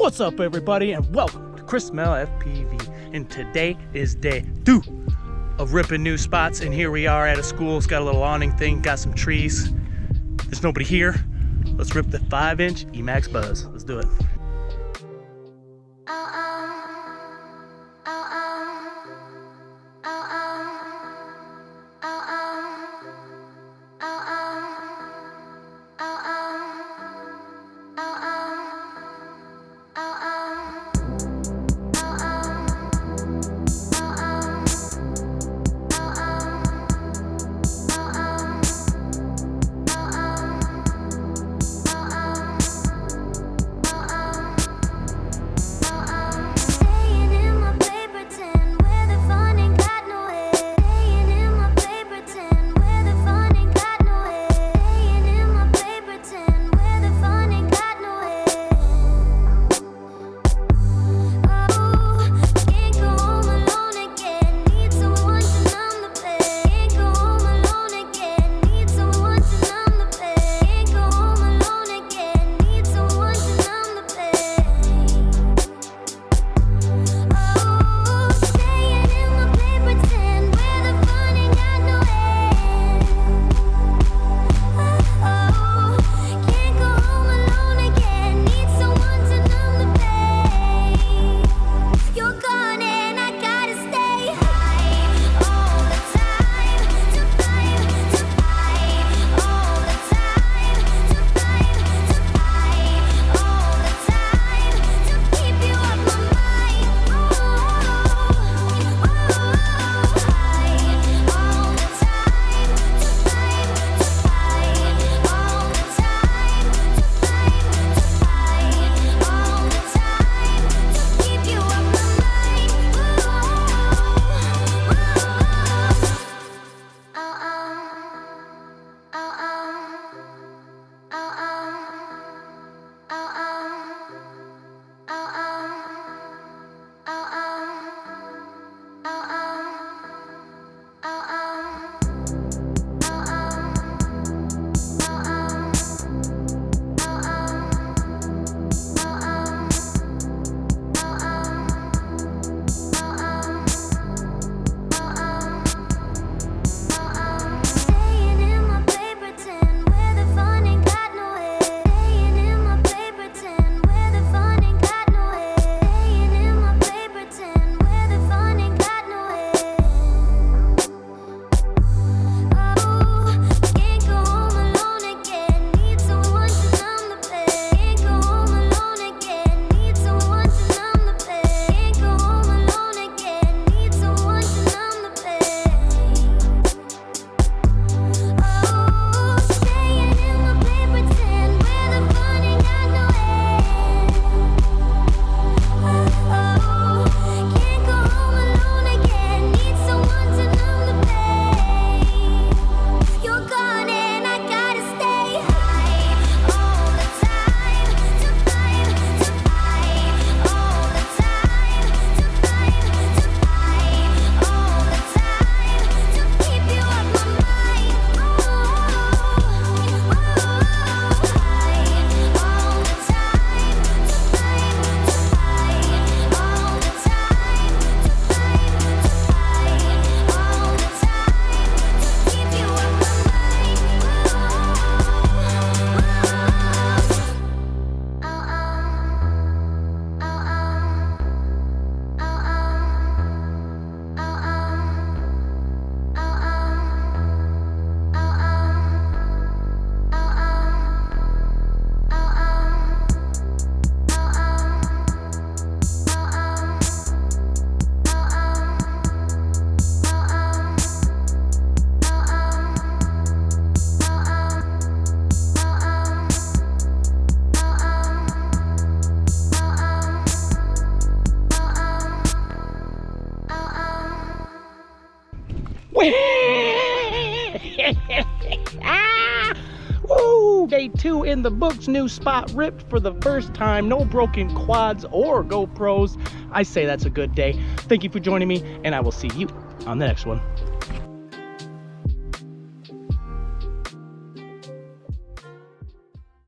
What's up, everybody, and welcome to Chris Mel FPV. And today is day 2 of ripping new spots. And here we are at a school. It's got a little awning thing, got some trees. There's nobody here. Let's rip the 5-inch Emax Buzz. Let's do it. Woo! Day 2 in the books. New spot ripped for the first time. No broken quads or GoPros. I say that's a good day. Thank you for joining me, and I will see you on the next one.